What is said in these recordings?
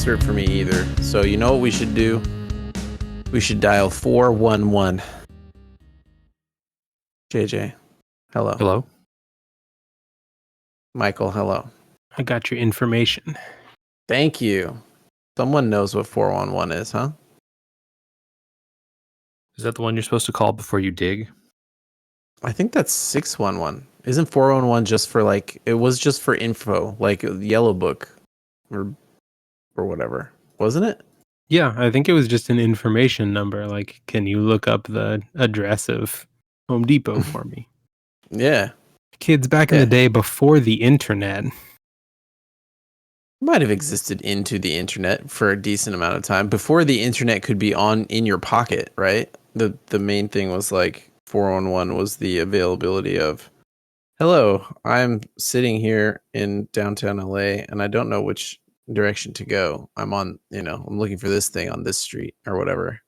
answer it for me either. So you know what we should do? We should dial 411. JJ, hello. Hello? Michael, hello. I got your information. Thank you. Someone knows what 411 is, huh? Is that the one you're supposed to call before you dig? I think that's 611. Isn't 411 just for like, it was just for info, like Yellow Book or whatever, wasn't it? Yeah, I think it was just an information number. Like, can you look up the address of Home Depot for me? Yeah. Kids, back in the day before the internet. Might have existed into the internet for a decent amount of time. Before the internet could be in your pocket, right? The main thing was like 411 was the availability of, hello, I'm sitting here in downtown LA and I don't know which direction to go. I'm looking for this thing on this street or whatever.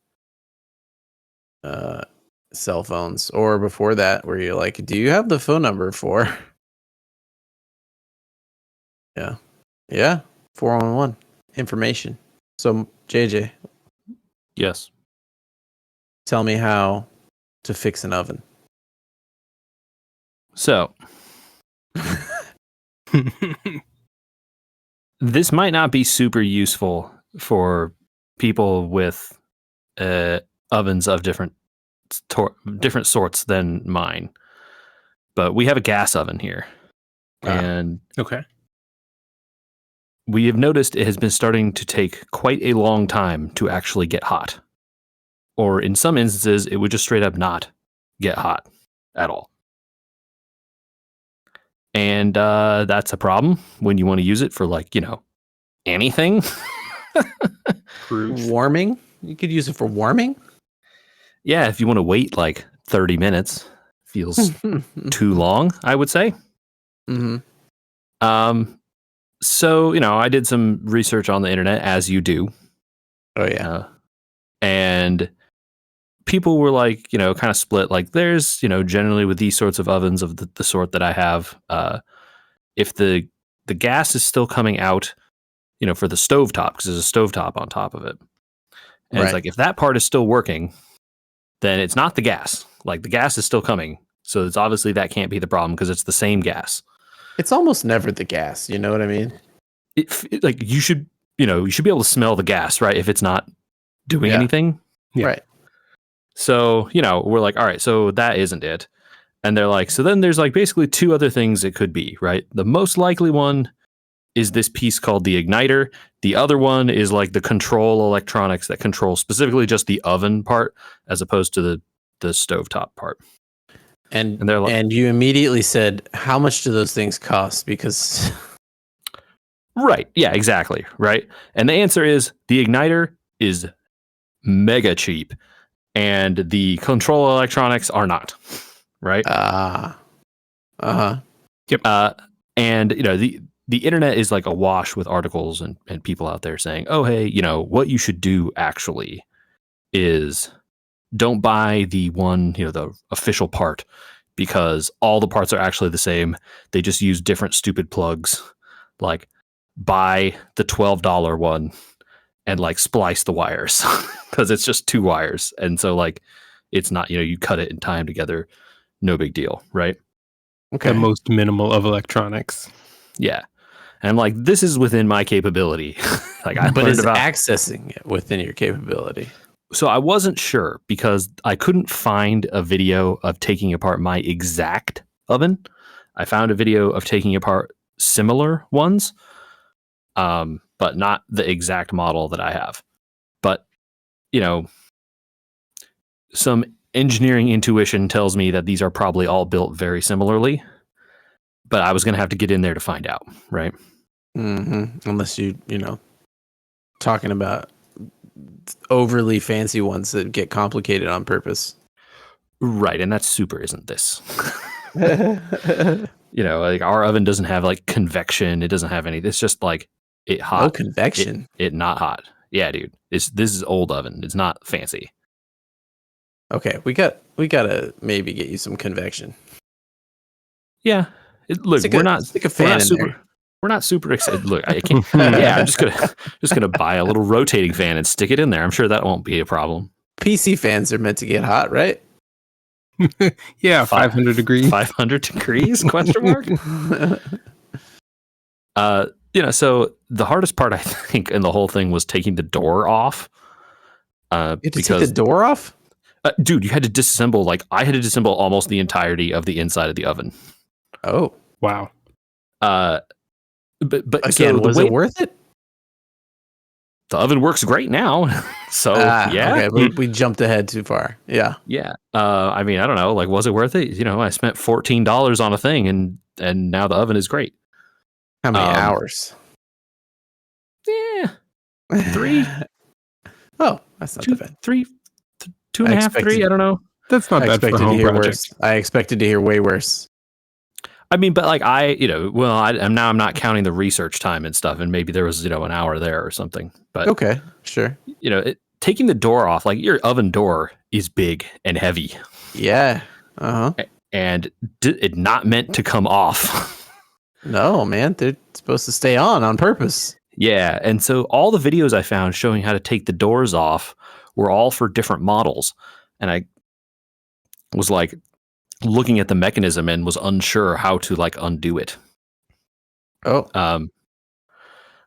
Cell phones. Or before that, where you're like, do you have the phone number for? Yeah. 411 information. So JJ, Yes. tell me how to fix an oven. So, this might not be super useful for people with ovens of different sorts than mine. But we have a gas oven here. And Okay. we have noticed it has been starting to take quite a long time to actually get hot. Or in some instances, it would just straight up not get hot at all. And that's a problem when you want to use it for anything. Warming? You could use it for warming? Yeah, if you want to wait like 30 minutes, feels too long, I would say. Mm-hmm. So, I did some research on the internet, as you do. Oh, yeah. And people were like, kind of split. Like, there's, generally with these sorts of ovens of the sort that I have, if the gas is still coming out, for the stovetop, because there's a stovetop on top of it. And it's like, if that part is still working, then it's not the gas. Like, the gas is still coming. So it's obviously that can't be the problem because it's the same gas. It's almost never the gas. You know what I mean? You should be able to smell the gas, right? If it's not doing anything. Yeah. Right. So, we're like, all right, so that isn't it. And they're like, so then there's like basically two other things it could be, right? The most likely one is this piece called the igniter. The other one is like the control electronics that control specifically just the oven part as opposed to the stovetop part. And they're like, and you immediately said, how much do those things cost? Because right. Yeah, exactly. Right. And the answer is the igniter is mega cheap and the control electronics are not. Right. Yep. And the internet is like awash with articles and people out there saying, oh, hey, what you should do actually is don't buy the one, the official part, because all the parts are actually the same. They just use different stupid plugs. Like, buy the $12 one and like splice the wires because it's just two wires. And so like, it's not, you cut it in time together. No big deal. Right. Okay. The most minimal of electronics. Yeah. And I'm like, this is within my capability. But is accessing it within your capability? So I wasn't sure because I couldn't find a video of taking apart my exact oven. I found a video of taking apart similar ones, but not the exact model that I have. But, some engineering intuition tells me that these are probably all built very similarly. But I was going to have to get in there to find out, right? Mm-hmm. Unless talking about overly fancy ones that get complicated on purpose. Right, and that super isn't this. Like our oven doesn't have like convection. It doesn't have any. It's just like it hot. No convection. It not hot. Yeah, dude. This is old oven. It's not fancy. Okay, we gotta maybe get you some convection. Yeah. Look, we're not super. we're not super excited. Look, I can't. Yeah, I'm just gonna buy a little rotating fan and stick it in there. I'm sure that won't be a problem. PC fans are meant to get hot, right? Yeah, 500 degrees. 500 degrees? Question mark. So the hardest part I think in the whole thing was taking the door off. You had to take the door off? Dude, you had to disassemble. Like I had to disassemble almost the entirety of the inside of the oven. Oh, wow. But again, so was it worth it? The oven works great now. So yeah. Okay, we jumped ahead too far. Yeah. Yeah. I mean, I don't know. Like, was it worth it? I spent $14 on a thing, and now the oven is great. How many hours? Yeah, 3. Oh, that's not that bad. 3, 2.5, 3. I don't know. That's not bad for a home project. I expected to hear way worse. I mean, but like I'm not counting the research time and stuff, and maybe there was an hour there or something. But okay, sure. Taking the door off, like your oven door is big and heavy. Yeah. Uh huh. And it not meant to come off. No, man, they're supposed to stay on purpose. Yeah, and so all the videos I found showing how to take the doors off were all for different models, and I was like looking at the mechanism and was unsure how to like undo it. Oh.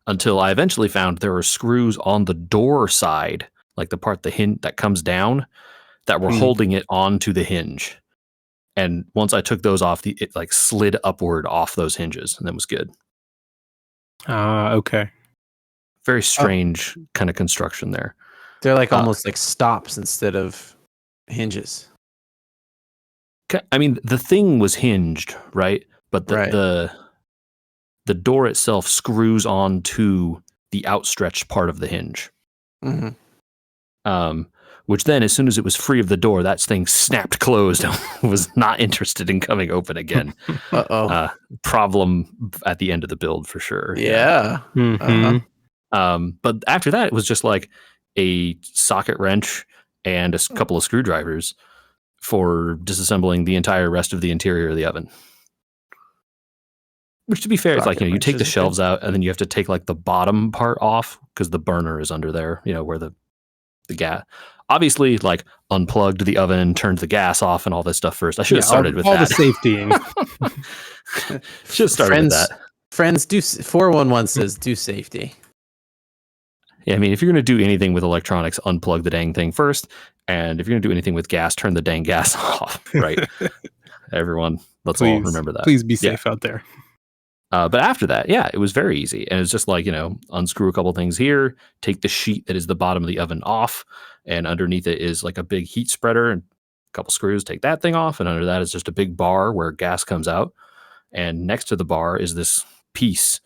Until I eventually found there were screws on the door side, like the part the hinge that comes down, that were holding it onto the hinge. And once I took those off, it like slid upward off those hinges, and then was good. Okay. Very strange kind of construction there. They're like almost like stops instead of hinges. I mean, the thing was hinged, right? But the door itself screws onto the outstretched part of the hinge. Mm-hmm. Which then, as soon as it was free of the door, that thing snapped closed and was not interested in coming open again. Problem at the end of the build for sure. Yeah. Mm-hmm. But after that, it was just like a socket wrench and a couple of screwdrivers for disassembling the entire rest of the interior of the oven. Which, to be fair, it's like, you take the shelves out and then you have to take like the bottom part off because the burner is under there, where the gas. Obviously, like unplugged the oven, turned the gas off and all this stuff first. I should have started with all that. The safety. Should have started with that. Friends, 411 says do safety. Yeah, I mean, if you're going to do anything with electronics, unplug the dang thing first. And if you're going to do anything with gas, turn the dang gas off, right? Everyone, let's all remember that. Please be safe out there. But after that, it was very easy. And it's just like, unscrew a couple things here, take the sheet that is the bottom of the oven off, and underneath it is like a big heat spreader and a couple screws, take that thing off. And under that is just a big bar where gas comes out. And next to the bar is this piece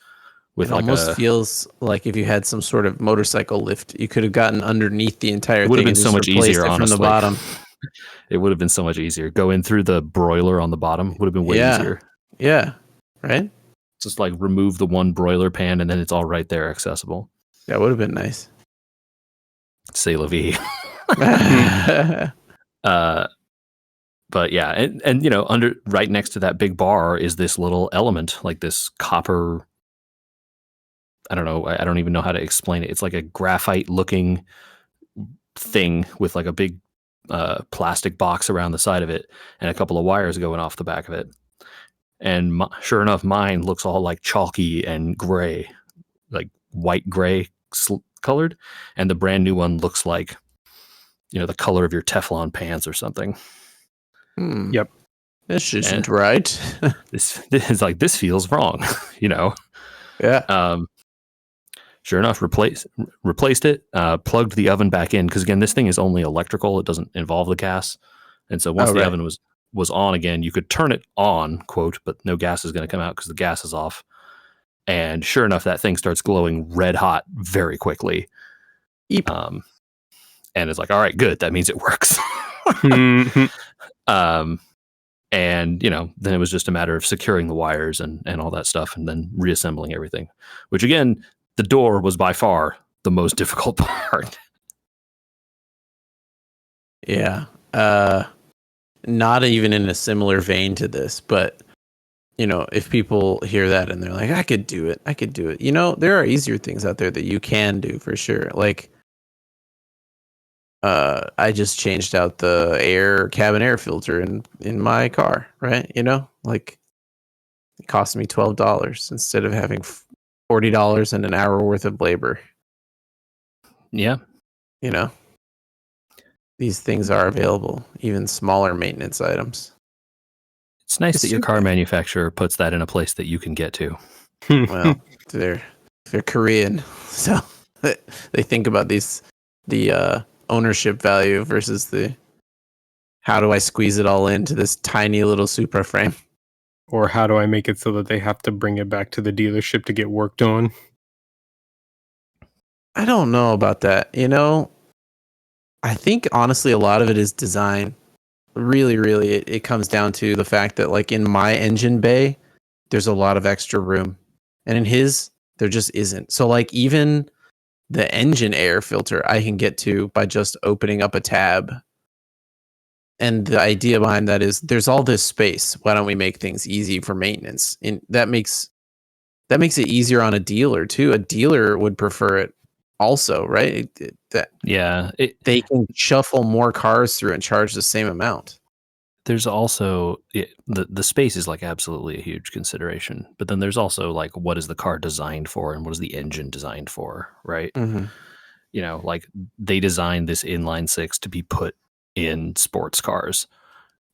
with it almost feels like if you had some sort of motorcycle lift, you could have gotten underneath the entire thing. It would have been so much easier, honestly. From the bottom. It would have been so much easier. Go in through the broiler on the bottom would have been way easier. Yeah. Right? Just like remove the one broiler pan and then it's all right there accessible. That would have been nice. C'est la vie. But yeah, and under right next to that big bar is this little element, like this copper. I don't know. I don't even know how to explain it. It's like a graphite looking thing with like a big plastic box around the side of it and a couple of wires going off the back of it. And sure enough, mine looks all like chalky and gray, like white gray colored. And the brand new one looks like, the color of your Teflon pants or something. Yep. This isn't right. This is like, this feels wrong, Yeah. Sure enough, replaced it, plugged the oven back in. Because again, this thing is only electrical. It doesn't involve the gas. And so once the oven was on again, you could turn it on, quote, but no gas is going to come out because the gas is off. And sure enough, that thing starts glowing red hot very quickly. Eep. And it's like, all right, good. That means it works. And, then it was just a matter of securing the wires and all that stuff and then reassembling everything, which again, the door was by far the most difficult part. Yeah. Not even in a similar vein to this, but if people hear that and they're like, I could do it. There are easier things out there that you can do for sure. Like, I just changed out the cabin air filter in my car, right? Like it cost me $12 instead of having $40 and an hour worth of labor. Yeah. These things are available, even smaller maintenance items. It's nice that your car manufacturer puts that in a place that you can get to. Well, they're Korean, so they think about the ownership value versus the how do I squeeze it all into this tiny little Supra frame. Or how do I make it so that they have to bring it back to the dealership to get worked on? I don't know about that. I think honestly a lot of it is design. Really, really, it comes down to the fact that like in my engine bay, there's a lot of extra room. And in his, there just isn't. So like even the engine air filter I can get to by just opening up a tab. And the idea behind that is there's all this space. Why don't we make things easy for maintenance? And that makes it easier on a dealer too. A dealer would prefer it also, right? They can shuffle more cars through and charge the same amount. There's also the space is like absolutely a huge consideration, but then there's also like what is the car designed for and what is the engine designed for, right? Mm-hmm. Like they designed this inline six to be put in sports cars,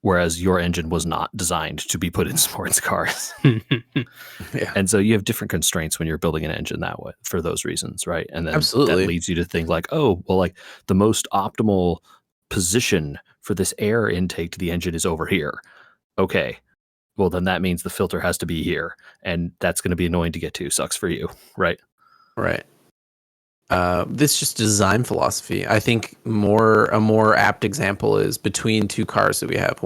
whereas your engine was not designed to be put in sports cars. Yeah. And so you have different constraints when you're building an engine that way for those reasons, right? And then Absolutely. that leads you to think like, oh, well, like the most optimal position for this air intake to the engine is over here. Okay. Well, then that means the filter has to be here, and that's going to be annoying to get to. Sucks for you, right? Right. This just design philosophy. I think a more apt example is between two cars that we have.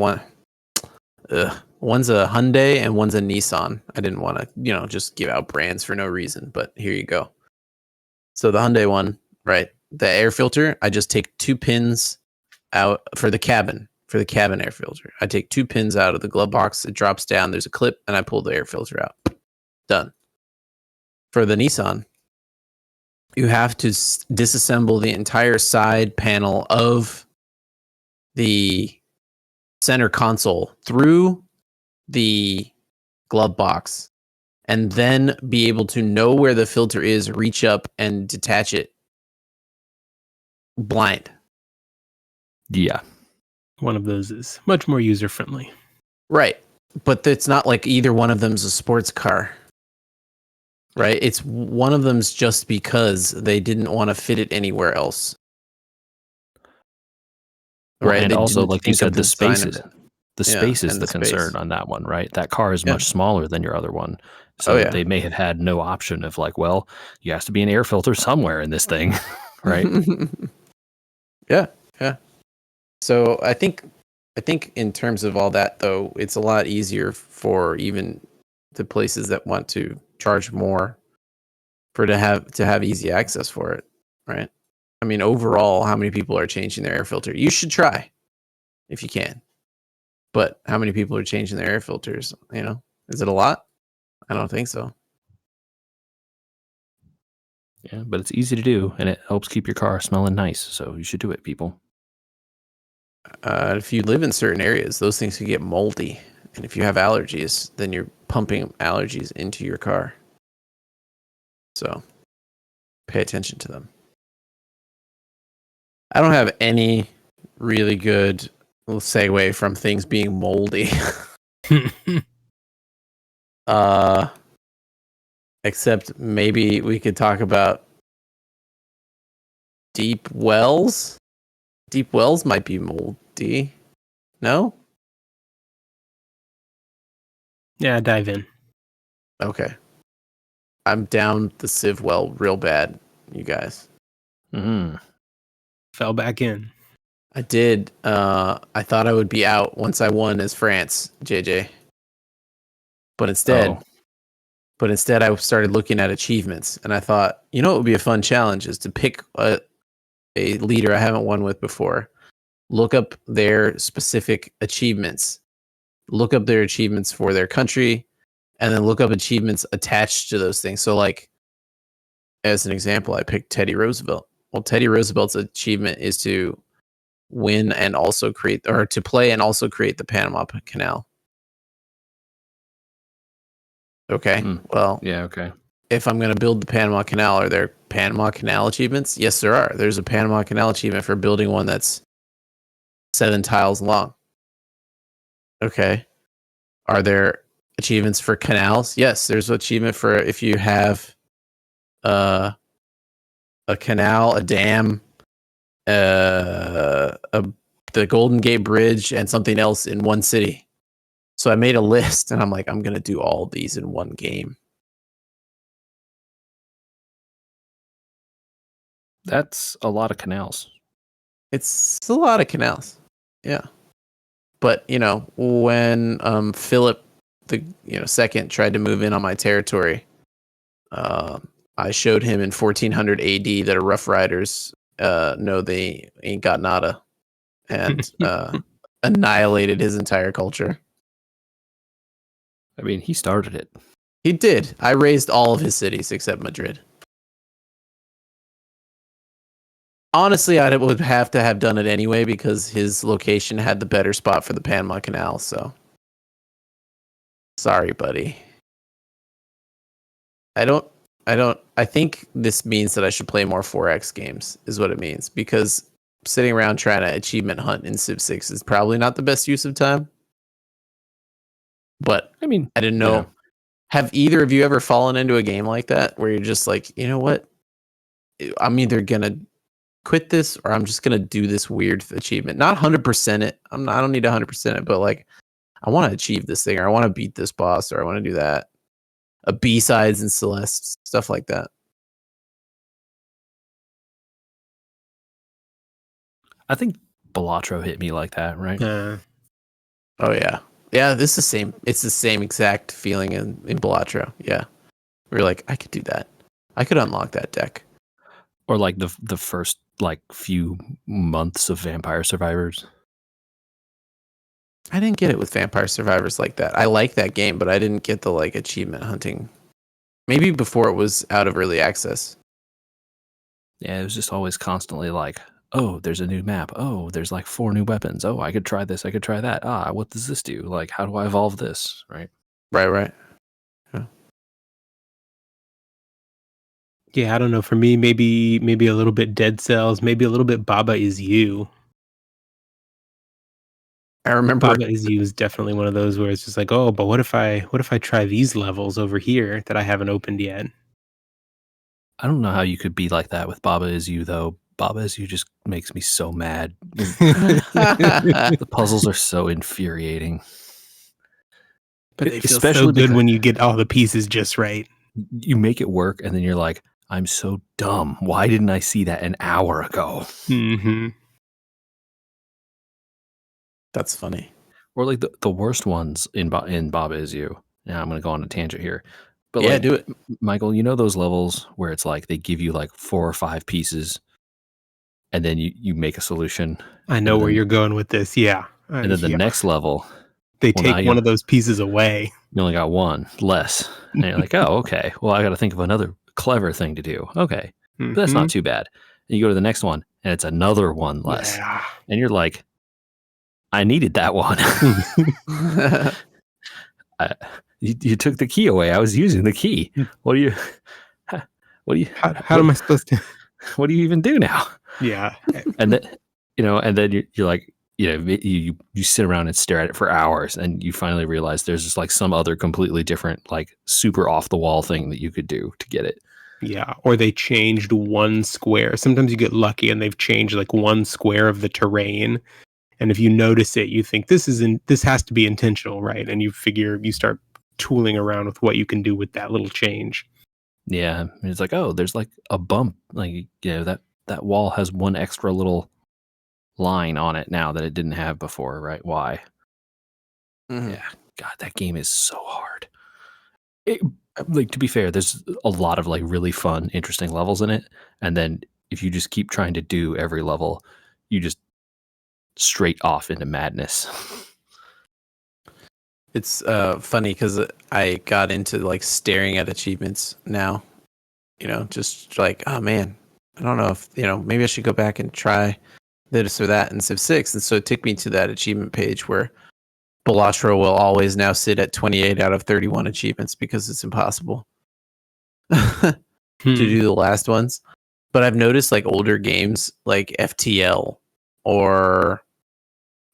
One's a Hyundai and one's a Nissan. I didn't want to, just give out brands for no reason, but here you go. So the Hyundai one, right? The air filter, I just take 2 pins out for the cabin air filter. I take 2 pins out of the glove box. It drops down. There's a clip, and I pull the air filter out. Done. For the Nissan, you have to disassemble the entire side panel of the center console through the glove box and then be able to know where the filter is, reach up and detach it blind. Yeah. One of those is much more user-friendly. Right. But it's not like either one of them's a sports car. Right? It's one of them's just because they didn't want to fit it anywhere else. Right. And they also, like you said, the space is the concern on that one, right? That car is much smaller than your other one. So they may have had no option of like, well, you have to be an air filter somewhere in this thing, right? Yeah. So I think in terms of all that, though, it's a lot easier for even the places that want to charge more to have easy access for it, right? I mean, overall, how many people are changing their air filter? You should try if you can. But how many people are changing their air filters? Is it a lot? I don't think so. Yeah, but it's easy to do, and it helps keep your car smelling nice. So you should do it, people. If you live in certain areas, those things can get moldy. And if you have allergies, then you're pumping allergies into your car. So pay attention to them. I don't have any really good segue from things being moldy. Except maybe we could talk about deep wells. Deep wells might be moldy. No? Yeah, dive in. Okay. I'm down the sieve well real bad, you guys. Mm-hmm. Fell back in. I did. I thought I would be out once I won as France, JJ. But instead I started looking at achievements, and I thought, what would be a fun challenge is to pick a leader I haven't won with before, look up their specific achievements, look up their achievements for their country, and then look up achievements attached to those things. So, like, as an example, I picked Teddy Roosevelt. Well, Teddy Roosevelt's achievement is to win and also create, or to play and also create the Panama Canal. Okay. Well, Yeah, okay. if I'm going to build the Panama Canal, are there Panama Canal achievements? Yes, there are. There's a Panama Canal achievement for building one that's 7 tiles long. Okay. Are there achievements for canals? Yes, there's an achievement for if you have a canal, a dam, the Golden Gate Bridge, and something else in one city. So I made a list, and I'm like, I'm going to do all these in one game. That's a lot of canals. It's a lot of canals. Yeah. But, you know, when Philip the second tried to move in on my territory, I showed him in 1400 AD that a Rough Riders no, they ain't got nada, and annihilated his entire culture. I mean, he started it. He did. I raised all of his cities except Madrid. Honestly, I would have to have done it anyway because his location had the better spot for the Panama Canal, so sorry, buddy. I think this means that I should play more 4X games, is what it means, because sitting around trying to achievement hunt in Civ 6 is probably not the best use of time. But I mean, I didn't know. yeah. Have either of you ever fallen into a game like that where you're just like, you know what? I'm either going to quit this or I'm just going to do this weird achievement. Not 100% it. I don't need 100% it, but like, I want to achieve this thing, or I want to beat this boss, or I want to do that. A B-sides in Celeste, stuff like that. I think Balatro hit me like that, right? Oh yeah. Yeah, this is the same. It's the same exact feeling in Balatro. Yeah. We're like, I could do that. I could unlock that deck. Or like the first like few months of Vampire Survivors. I didn't get it with Vampire Survivors like that. I like that game, but I didn't get the like achievement hunting. Maybe before it was out of early access. Yeah, it was just always constantly like, oh, there's a new map. Oh, there's like 4 new weapons. Oh, I could try this. I could try that. Ah, what does this do? Like, how do I evolve this? Right. Right. Yeah. Yeah, I don't know. For me, maybe a little bit Dead Cells, maybe a little bit Baba Is You. I remember Baba Is You is definitely one of those where it's just like, oh, but what if I try these levels over here that I haven't opened yet? I don't know how you could be like that with Baba Is You, though. Baba Is You just makes me so mad. The puzzles are so infuriating. But they feel so good when you get all the pieces just right. You make it work, and then you're like, I'm so dumb. Why didn't I see that an hour ago? Mm-hmm. That's funny. Or like the worst ones in Baba Is You. Now I'm going to go on a tangent here. But yeah, like, do it. Michael, you know those levels where it's like they give you like 4 or 5 pieces and then you make a solution. I know where you're going with this. Yeah. And then the next level, they take one of those pieces away. You only got one less. And you're like, oh, okay. Well, I got to think of another clever thing to do. Okay. But that's not too bad. And you go to the next one and it's another one less. Yeah. And you're like, I needed that one. You took the key away. I was using the key. How am I supposed to? What do you even do now? Yeah. And then, you're like, you sit around and stare at it for hours, and you finally realize there's just like some other completely different, like super off the wall thing that you could do to get it. Yeah. Or they changed one square. Sometimes you get lucky and they've changed like one square of the terrain. And if you notice it, you think this has to be intentional, right? And you start tooling around with what you can do with that little change. Yeah, and it's like, oh, there's like a bump, like that wall has one extra little line on it now that it didn't have before, right? Why? Mm-hmm. Yeah, God, that game is so hard. Like, to be fair, there's a lot of like really fun, interesting levels in it, and then if you just keep trying to do every level, you just straight off into madness. It's funny because I got into like staring at achievements now. Just like, oh man, I don't know if maybe I should go back and try this or that in Civ 6. And so it took me to that achievement page where Balashro will always now sit at 28 out of 31 achievements because it's impossible to do the last ones. But I've noticed like older games like FTL or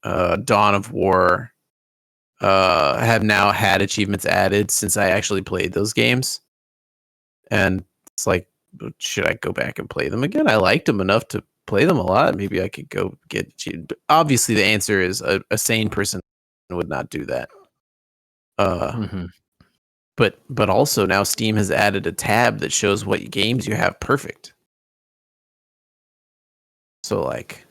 Dawn of War have now had achievements added since I actually played those games. And it's like, should I go back and play them again? I liked them enough to play them a lot. Maybe I could go get achieved. Obviously, the answer is a sane person would not do that. But also now Steam has added a tab that shows what games you have perfect. So like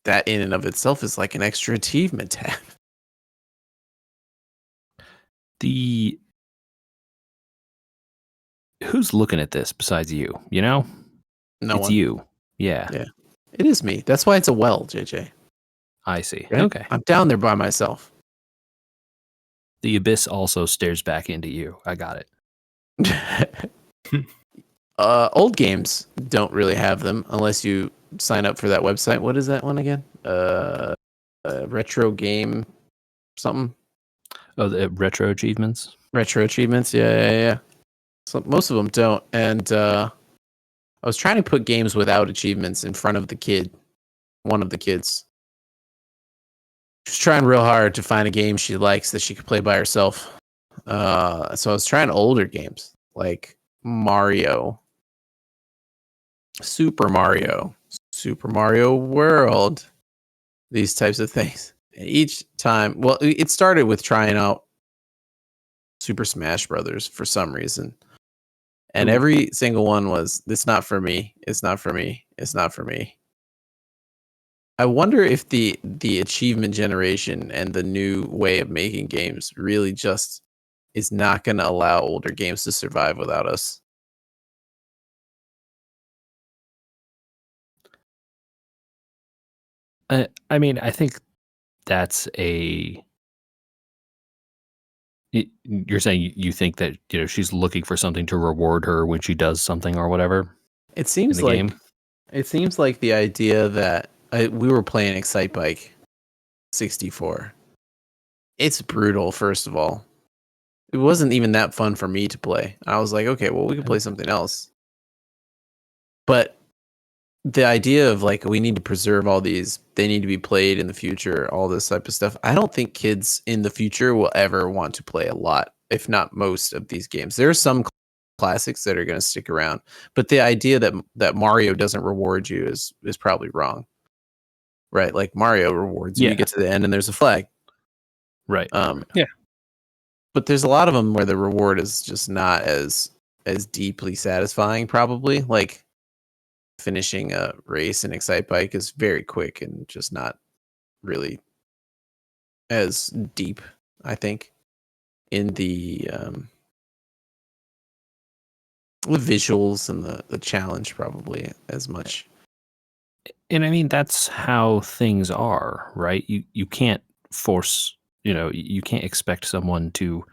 that in and of itself is like an extra achievement tab. Who's looking at this besides you? No it's one. you. Yeah, it is me. That's why it's a well, JJ. I see. Right? Okay, I'm down there by myself. the abyss also stares back into you. I got it. Old games don't really have them unless you sign up for that website. What is that one again? Retro game something. Oh, the retro achievements. Retro achievements. Yeah. So most of them don't. And I was trying to put games without achievements in front of one of the kids. She's trying real hard to find a game she likes that she could play by herself. So I was trying older games like Mario, Super Mario World, these types of things. And each time, well, it started with trying out Super Smash Brothers for some reason. And every single one was, it's not for me. It's not for me. It's not for me. I wonder if the achievement generation and the new way of making games really just is not going to allow older games to survive without us. I mean, I think that's you're saying you think that she's looking for something to reward her when she does something or whatever. It seems like game. It seems like the idea that we were playing Excite Bike 64. It's brutal, first of all. It wasn't even that fun for me to play. I was like, okay, well, we could play something else. But the idea of like, we need to preserve all these, they need to be played in the future, all this type of stuff. I don't think kids in the future will ever want to play a lot, if not most of these games. There are some classics that are going to stick around, but the idea that Mario doesn't reward you is probably wrong. Right? Like Mario rewards you. You get to the end and there's a flag. Right. Yeah. But there's a lot of them where the reward is just not as deeply satisfying, probably. Like finishing a race in Excite Bike is very quick and just not really as deep, I think, in the visuals and the challenge probably as much. And I mean, that's how things are, right? You can't force, you can't expect someone to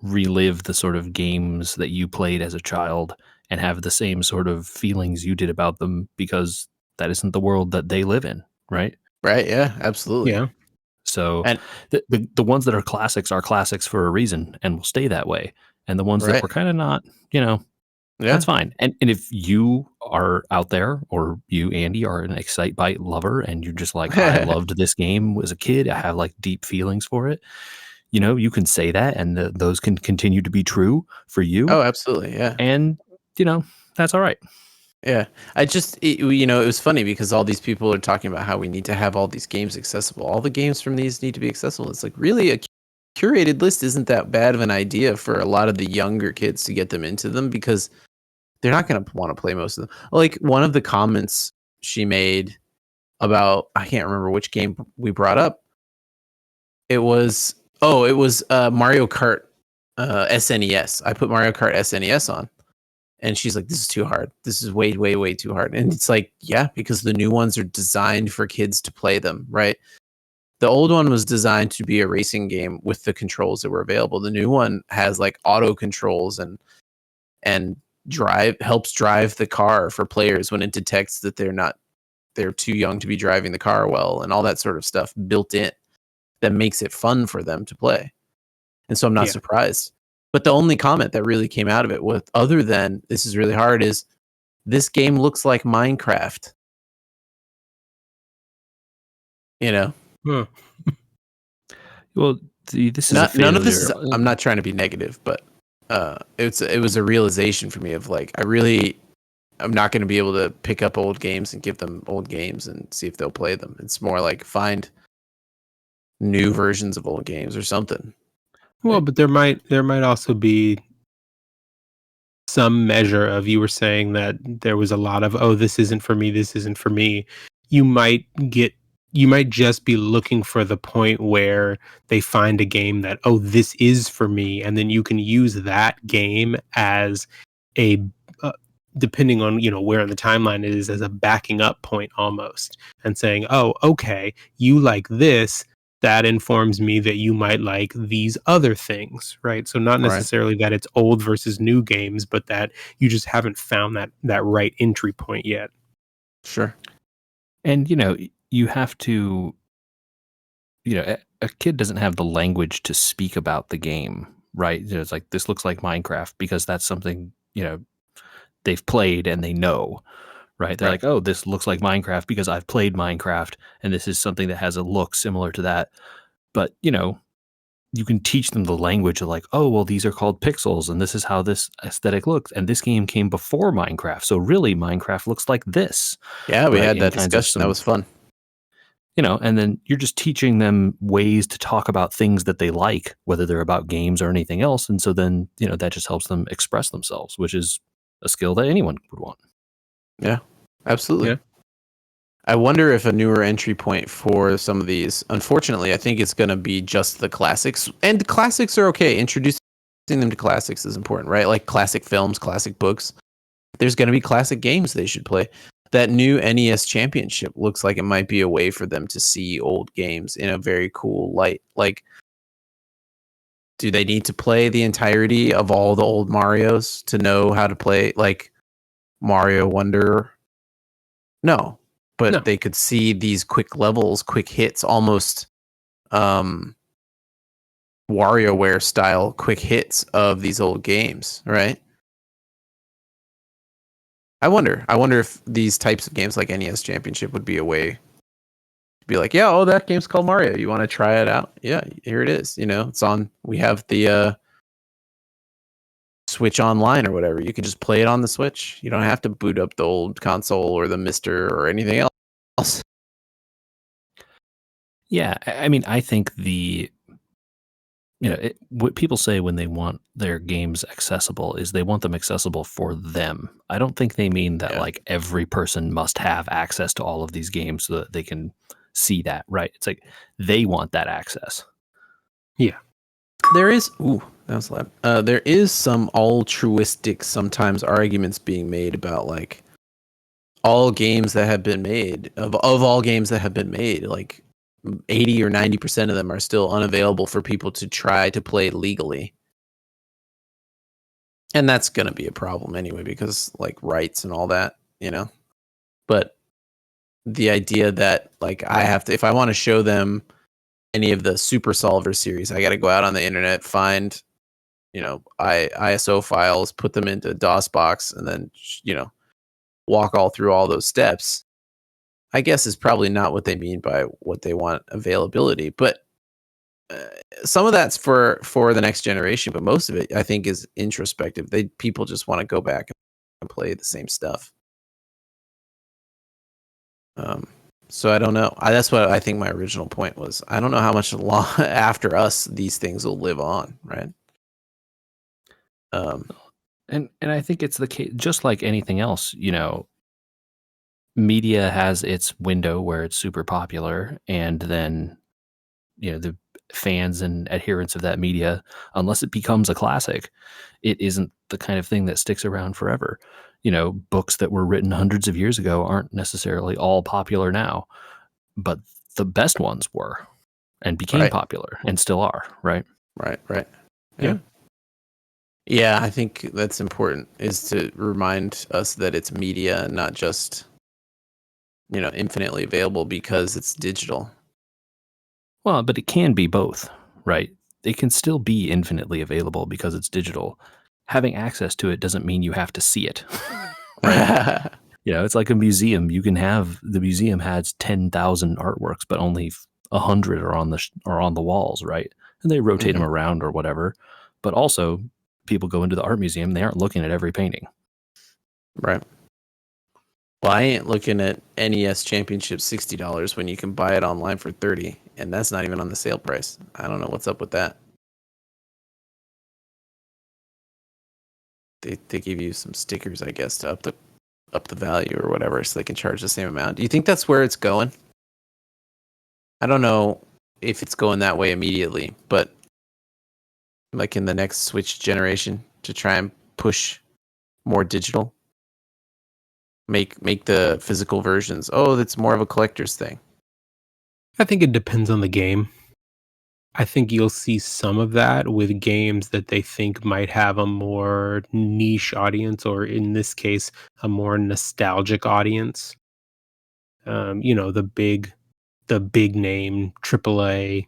relive the sort of games that you played as a child and have the same sort of feelings you did about them, because that isn't the world that they live in, right? Right, yeah, absolutely. Yeah. So and the ones that are classics for a reason and will stay that way. And the ones that were kind of not, that's fine. And if you are out there, or you, Andy, are an Excite Bike lover and you're just like, I loved this game as a kid, I have like deep feelings for it, you can say that, and those can continue to be true for you. Oh, absolutely. Yeah. And, that's all right. Yeah. it was funny because all these people are talking about how we need to have all these games accessible. All the games from these need to be accessible. It's like, really, a curated list isn't that bad of an idea for a lot of the younger kids to get them into them, because they're not going to want to play most of them. Like one of the comments she made about, I can't remember which game we brought up. It was Mario Kart SNES. I put Mario Kart SNES on, and she's like, this is too hard. This is way, way, way too hard. And it's like, yeah, because the new ones are designed for kids to play them, right? The old one was designed to be a racing game with the controls that were available. The new one has like auto controls and helps drive the car for players when it detects that they're too young to be driving the car well, and all that sort of stuff built in that makes it fun for them to play. And so I'm not surprised. But the only comment that really came out of it, with other than this is really hard, is this game looks like Minecraft. You know? Well, this is none of this is. I'm not trying to be negative, but it was a realization for me of like, I'm not going to be able to pick up old games and give them old games and see if they'll play them. It's more like find new versions of old games or something. Well, but there might also be some measure of, you were saying that there was a lot of, oh, this isn't for me, this isn't for me. You might just be looking for the point where they find a game that, oh, this is for me, and then you can use that game as a depending on where in the timeline it is, as a backing up point almost, and saying, oh, okay, you like this, that informs me that you might like these other things, right? So not necessarily that it's old versus new games, but that you just haven't found that right entry point yet. Sure. And you have to, a kid doesn't have the language to speak about the game, right? It's like, this looks like Minecraft because that's something, they've played and they know, right? They're like, oh, this looks like Minecraft because I've played Minecraft and this is something that has a look similar to that. But, you can teach them the language of like, oh, well, these are called pixels and this is how this aesthetic looks. And this game came before Minecraft. So really Minecraft looks like this. Yeah, we had that discussion. That was fun. And then you're just teaching them ways to talk about things that they like, whether they're about games or anything else. And so then, that just helps them express themselves, which is a skill that anyone would want. Yeah, absolutely. Yeah. I wonder if a newer entry point for some of these, unfortunately, I think it's going to be just the classics. And classics are okay. Introducing them to classics is important, right? Like classic films, classic books. There's going to be classic games they should play. That new NES Championship looks like it might be a way for them to see old games in a very cool light. Like, do they need to play the entirety of all the old Marios to know how to play, like, Mario Wonder? No. But they could see these quick levels, quick hits, almost WarioWare style quick hits of these old games, right? I wonder if these types of games like NES Championship would be a way to be like, yeah, oh, that game's called Mario. You want to try it out? Yeah, here it is. It's on. We have the Switch Online or whatever. You can just play it on the Switch. You don't have to boot up the old console or the Mister or anything else. Yeah, I mean, I think what people say when they want their games accessible is they want them accessible for them. I don't think they mean that like every person must have access to all of these games so that they can see that, right? It's like they want that access. Yeah. There is, that was loud. There is some altruistic sometimes arguments being made about like all games that have been made, of all games that have been made, like 80 or 90% of them are still unavailable for people to try to play legally. And that's going to be a problem anyway, because like rights and all that, But the idea that like I have to, if I want to show them any of the Super Solver series, I got to go out on the internet, find, ISO files, put them into DOSBox, and then, walk all through all those steps. I guess is probably not what they mean by what they want availability, but some of that's for the next generation, but most of it I think is introspective. People just want to go back and play the same stuff. So I don't know. That's what I think my original point was. I don't know how much after us these things will live on, right? And I think it's the case, just like anything else, media has its window where it's super popular, and then the fans and adherents of that media, unless it becomes a classic, it isn't the kind of thing that sticks around forever. Books that were written hundreds of years ago aren't necessarily all popular now, but the best ones were. and became Right. popular and still are, right? Right. Yeah. Yeah, I think that's important, is to remind us that it's media and not just, infinitely available because it's digital. Well, but it can be both, right? It can still be infinitely available because it's digital. Having access to it doesn't mean you have to see it. Right? It's like a museum. The museum has 10,000 artworks, but only 100 are on the walls, right? And they rotate them around or whatever. But also, people go into the art museum, they aren't looking at every painting. Right. Well, I ain't looking at NES Championship $60 when you can buy it online for $30, and that's not even on the sale price. I don't know what's up with that. They give you some stickers, I guess, to up the value or whatever, so they can charge the same amount. Do you think that's where it's going? I don't know if it's going that way immediately, but like in the next Switch generation, to try and push more digital, make the physical versions. Oh, that's more of a collector's thing. I think it depends on the game. I think you'll see some of that with games that they think might have a more niche audience, or in this case, a more nostalgic audience. The big name AAA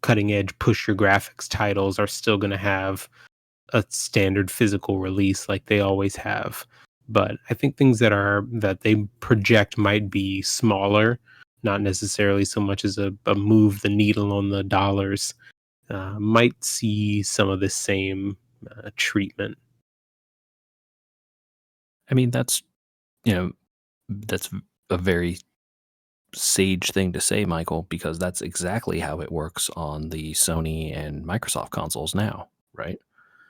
cutting edge push your graphics titles are still going to have a standard physical release like they always have. But I think things that they project might be smaller, not necessarily so much as a move the needle on the dollars, might see some of the same treatment. I mean, that's a very sage thing to say, Michael, because that's exactly how it works on the Sony and Microsoft consoles now, right?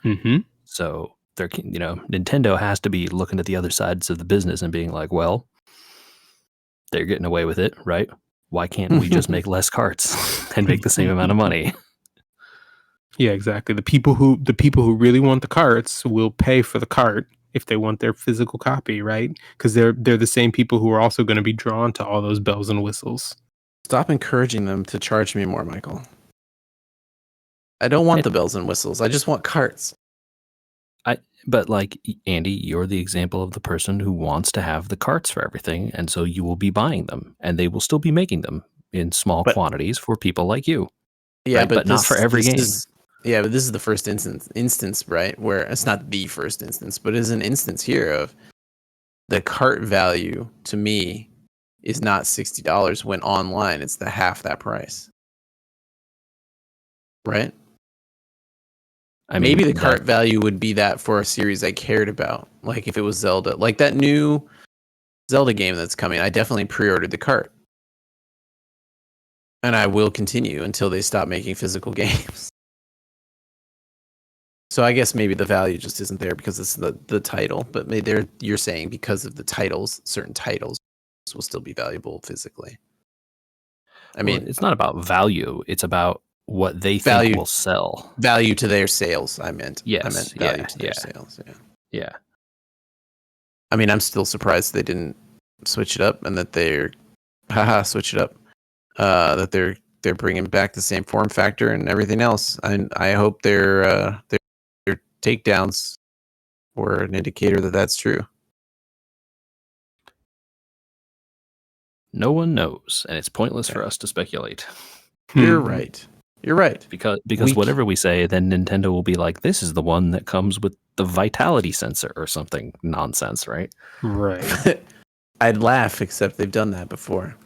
Mm-hmm. So Nintendo has to be looking at the other sides of the business and being like, well, they're getting away with it, right? Why can't we just make less carts and make the same amount of money? Yeah, exactly. The people who really want the carts will pay for the cart if they want their physical copy, right? Because they're the same people who are also going to be drawn to all those bells and whistles. Stop encouraging them to charge me more, Michael. I don't want the bells and whistles. I just want carts. But like, Andy, you're the example of the person who wants to have the carts for everything, and so you will be buying them, and they will still be making them in small quantities for people like you. Yeah, right? But not for every game. But this is the first instance, right? Where it's not the first instance, but is an instance here of the cart value to me is not $60 when online. It's the half that price, right? I mean, maybe the cart value would be that for a series I cared about, like if it was Zelda, like that new Zelda game that's coming. I definitely pre-ordered the cart, and I will continue until they stop making physical games. So I guess maybe the value just isn't there because it's the title, but maybe you're saying because of the titles, certain titles will still be valuable physically. I mean, it's not about value; it's about what they think will sell. Value to their sales. I meant value to their sales. Yeah. I mean, I'm still surprised they didn't switch it up, and that they're switch it up. That they're bringing back the same form factor and everything else. And I hope their takedowns were an indicator that that's true. No one knows, and it's pointless for us to speculate. You're right. Because whatever we say, then Nintendo will be like, this is the one that comes with the vitality sensor or something nonsense, right? Right. I'd laugh, except they've done that before.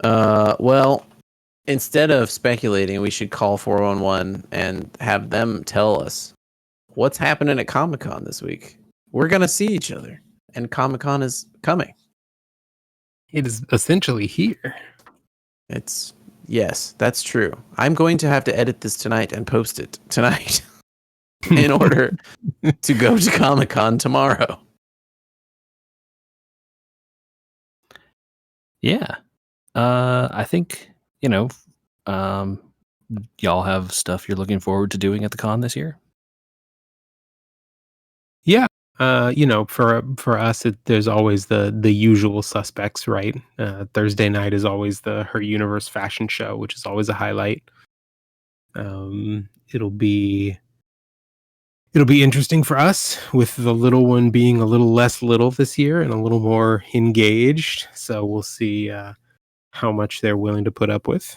Well, instead of speculating, we should call 411 and have them tell us what's happening at Comic-Con this week. We're going to see each other, and Comic-Con is coming. It is essentially here. Yes, that's true. I'm going to have to edit this tonight and post it tonight in order to go to Comic-Con tomorrow. Yeah. I think, y'all have stuff you're looking forward to doing at the con this year? Yeah. For us, there's always the usual suspects, right? Thursday night is always the Her Universe fashion show, which is always a highlight. It'll be interesting for us with the little one being a little less little this year and a little more engaged. So we'll see how much they're willing to put up with.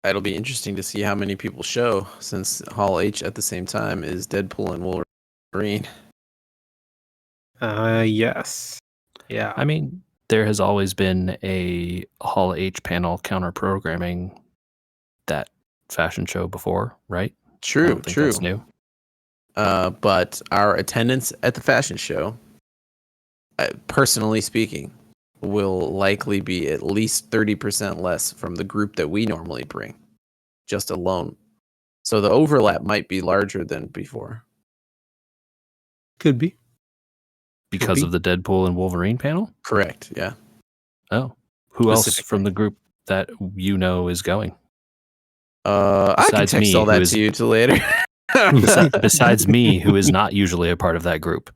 It'll be interesting to see how many people show, since Hall H at the same time is Deadpool and Wolverine. Yes. Yeah. I mean, there has always been a Hall H panel counter programming that fashion show before, right? I True, don't think true. that's new. But our attendance at the fashion show, personally speaking, will likely be at least 30% less from the group that we normally bring, just alone. So the overlap might be larger than before. Could be. Because of the Deadpool and Wolverine panel? Correct, yeah. Oh. Who else Specifically. from the group that you know is going? I can Besides text me, all who that is- to you till later. Besides me, who is not usually a part of that group.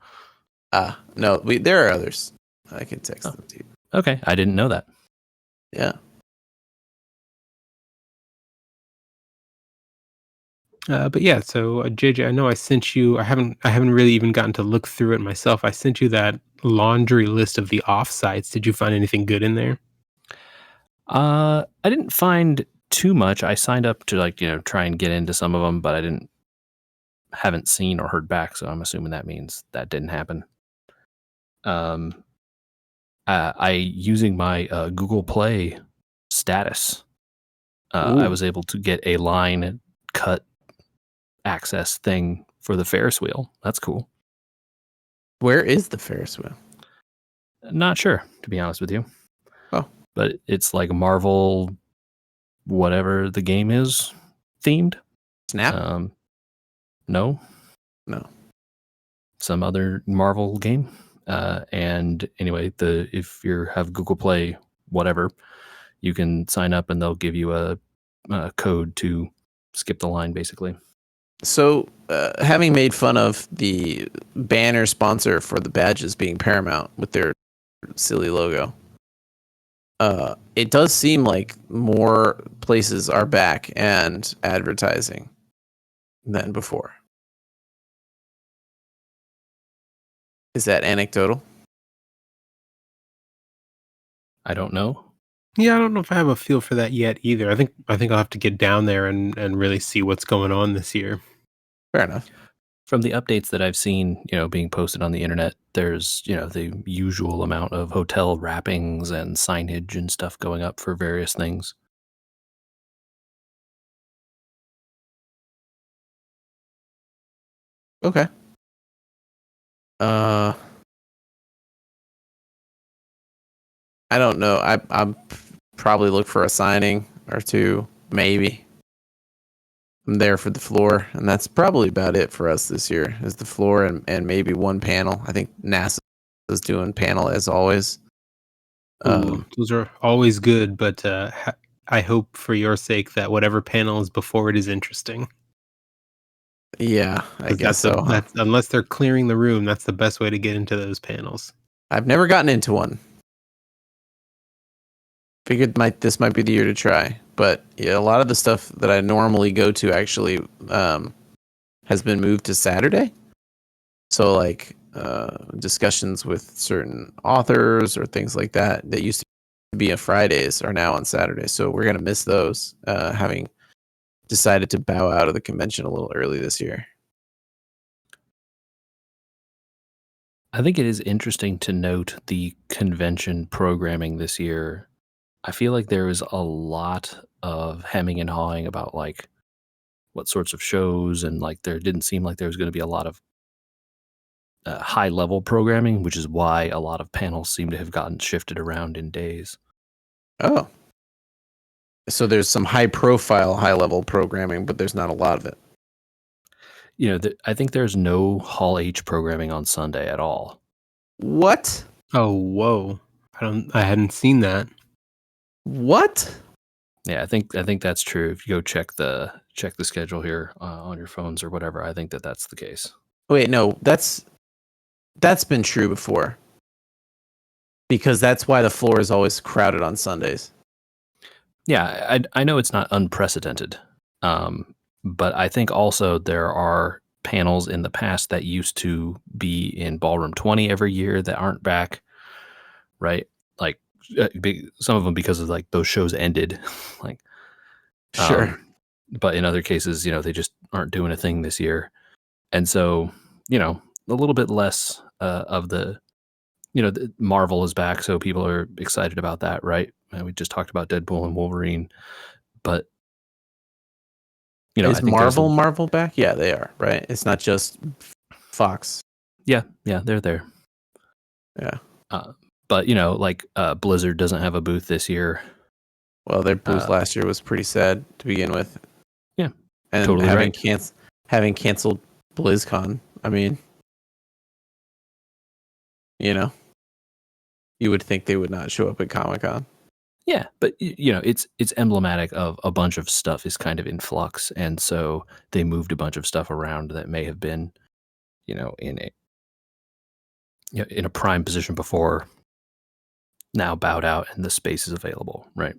No, there are others. I can text them to you. Okay, I didn't know that. Yeah. But yeah, so JJ, I know I sent you. I haven't really even gotten to look through it myself. I sent you that laundry list of the offsites. Did you find anything good in there? I didn't find too much. I signed up to try and get into some of them, but I haven't seen or heard back. So I'm assuming that means that didn't happen. I using my Google Play status, I was able to get a line cut access thing for the Ferris wheel. That's cool. Where is the Ferris wheel? Not sure, to be honest with you. Oh. But it's like Marvel, whatever the game is, themed. Snap? No. Some other Marvel game. And anyway, if you have Google Play, whatever, you can sign up and they'll give you a code to skip the line, basically. So, having made fun of the banner sponsor for the badges being Paramount with their silly logo, it does seem like more places are back and advertising than before. Is that anecdotal? I don't know. Yeah, I don't know if I have a feel for that yet either. I think I'll have to get down there and really see what's going on this year. Fair enough. From the updates that I've seen, being posted on the internet, there's, the usual amount of hotel wrappings and signage and stuff going up for various things. Okay. I don't know. I'm probably look for a signing or two, maybe. I'm there for the floor, and that's probably about it for us this year. Is the floor and maybe one panel. I think NASA is doing panel as always. Those are always good, but I hope for your sake that whatever panel is before it is interesting. Yeah, I guess so. That's, unless they're clearing the room, that's the best way to get into those panels. I've never gotten into one. Figured this might be the year to try, but yeah, a lot of the stuff that I normally go to actually has been moved to Saturday. So like discussions with certain authors or things like that used to be on Fridays are now on Saturdays. So we're gonna miss those, having decided to bow out of the convention a little early this year. I think it is interesting to note the convention programming this year. I feel like there was a lot of hemming and hawing about like what sorts of shows, and like there didn't seem like there was going to be a lot of high level programming, which is why a lot of panels seem to have gotten shifted around in days. Oh, so there's some high profile, high level programming, but there's not a lot of it. I think there's no Hall H programming on Sunday at all. What? Oh, whoa! I hadn't seen that. What? Yeah, I think that's true. If you go check the schedule here on your phones or whatever, I think that's the case. Wait, no, that's that's been true before. Because that's why the floor is always crowded on Sundays. Yeah, I know it's not unprecedented, but I think also there are panels in the past that used to be in Ballroom 20 every year that aren't back, right? Like some of them because of like those shows ended, like Sure. But in other cases, they just aren't doing a thing this year, and so a little bit less of the. Marvel is back, so people are excited about that, right? And we just talked about Deadpool and Wolverine, but is I think Marvel back? Yeah, they are, right? It's not just Fox. Yeah, they're there. Yeah. But Blizzard doesn't have a booth this year. Well, their booth last year was pretty sad to begin with. Yeah, and totally having canceled BlizzCon. I mean, you would think they would not show up at Comic-Con. Yeah, but it's emblematic of a bunch of stuff is kind of in flux, and so they moved a bunch of stuff around that may have been, in a prime position before, now bowed out, and the space is available, right?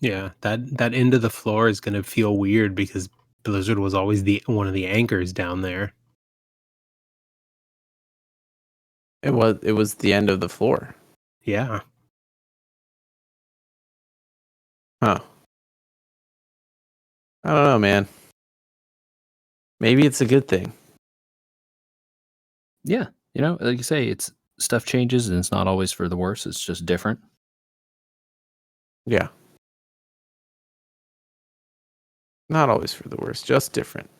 Yeah, that end of the floor is going to feel weird because Blizzard was always one of the anchors down there. It was the end of the floor. Yeah. Huh. I don't know, man. Maybe it's a good thing. Yeah, like you say, it's stuff changes and it's not always for the worse. It's just different. Yeah. Not always for the worse, just different.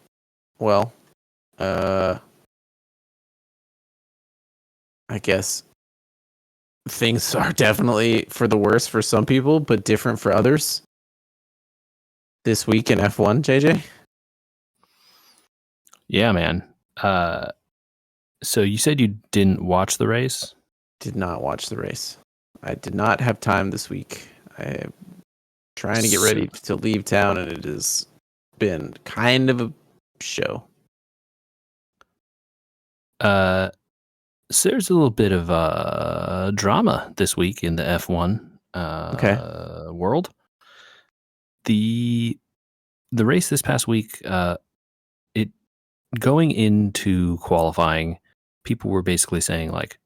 Well, I guess things are definitely for the worse for some people, but different for others. This week in F1, JJ? Yeah, man. So you said you didn't watch the race? Did not watch the race. I did not have time this week. I'm trying to get ready to leave town, and it has been kind of a show. So there's a little bit of drama this week in the F1 world. The race this past week, it going into qualifying, people were basically saying like,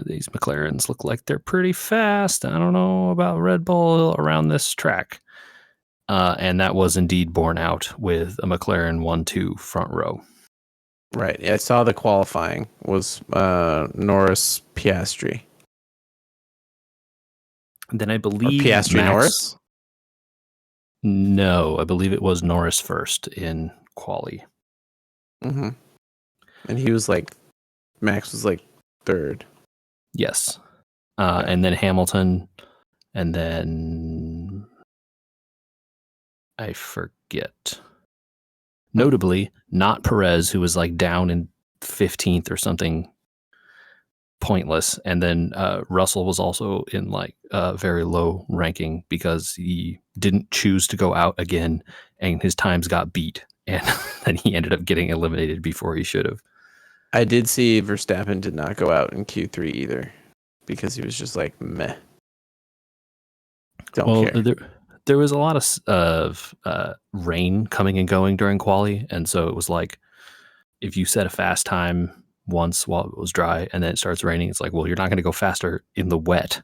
these McLarens look like they're pretty fast. I don't know about Red Bull around this track. And that was indeed borne out with a McLaren 1-2 front row. Right. Yeah, I saw the qualifying was Norris Piastri. And then I believe Piastri Norris? No, I believe it was Norris first in quali. Mm-hmm. And he was Max was third. Yes. And then Hamilton, and then I forget. Notably, not Perez, who was down in 15th or something pointless. And then Russell was also in very low ranking because he didn't choose to go out again and his times got beat. And then he ended up getting eliminated before he should have. I did see Verstappen did not go out in Q3 either because he was just meh. Don't care. There was a lot of rain coming and going during quali, and so it was if you set a fast time once while it was dry and then it starts raining, it's well, you're not going to go faster in the wet.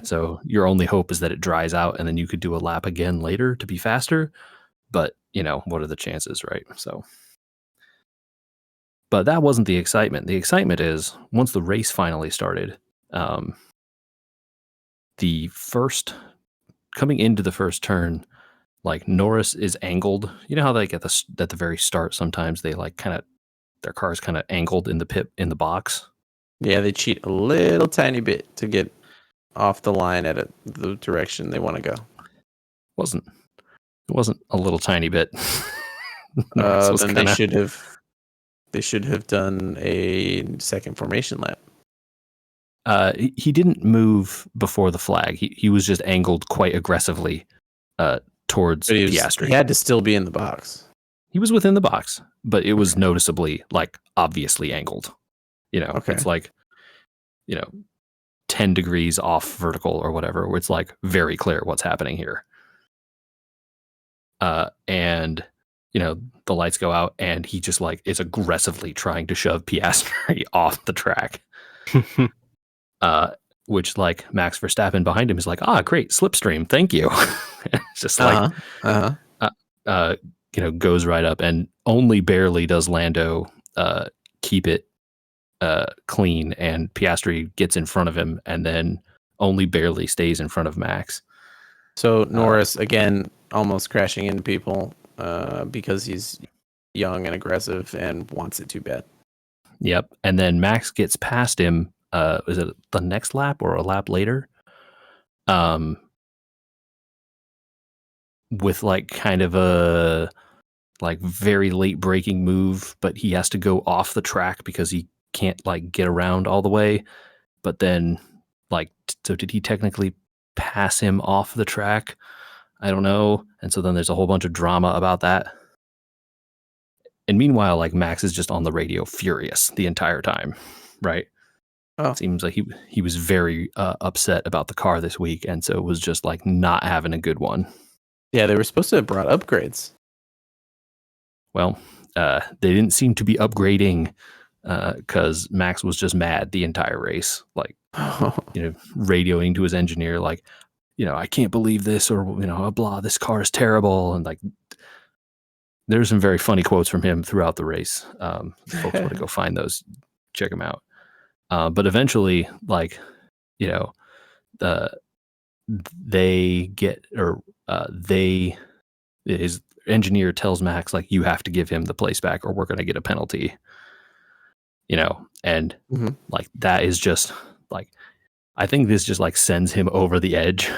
So your only hope is that it dries out and then you could do a lap again later to be faster. But, what are the chances, right? So, but that wasn't the excitement. The excitement is once the race finally started, coming into the first turn, Norris is angled. You know how at the very start sometimes they their car's kind of angled in the pit in the box. Yeah, they cheat a little tiny bit to get off the line at the direction they want to go. It wasn't a little tiny bit. Then they should have done a second formation lap. He didn't move before the flag. He was just angled quite aggressively towards Piastri. He had to still be in the box. He was within the box, but it was noticeably obviously angled. Okay. It's like, 10 degrees off vertical or whatever, where it's like very clear what's happening here. And the lights go out, and he just like is aggressively trying to shove Piastri off the track. Which like Max Verstappen behind him is like, great, slipstream, thank you. It's just like, goes right up, and only barely does Lando keep it clean, and Piastri gets in front of him, and then only barely stays in front of Max. So Norris again almost crashing into people because he's young and aggressive and wants it too bad. Yep. And then Max gets past him. Is it the next lap or a lap later? With like kind of a like very late braking move, but he has to go off the track because he can't like get around all the way. But then like, so did he technically pass him off the track? I don't know. And so then there's a whole bunch of drama about that. And meanwhile, like Max is just on the radio furious the entire time, right? Oh. It seems like he was very upset about the car this week, and so it was just like not having a good one. Yeah, they were supposed to have brought upgrades. Well, they didn't seem to be upgrading because Max was just mad the entire race, like radioing to his engineer, like, I can't believe this, or blah, this car is terrible, and like. There's some very funny quotes from him throughout the race. Folks want to go find those, check them out. But eventually, like, his engineer tells Max, like, you have to give him the place back or we're going to get a penalty, and like, that is just like, I think this just like sends him over the edge.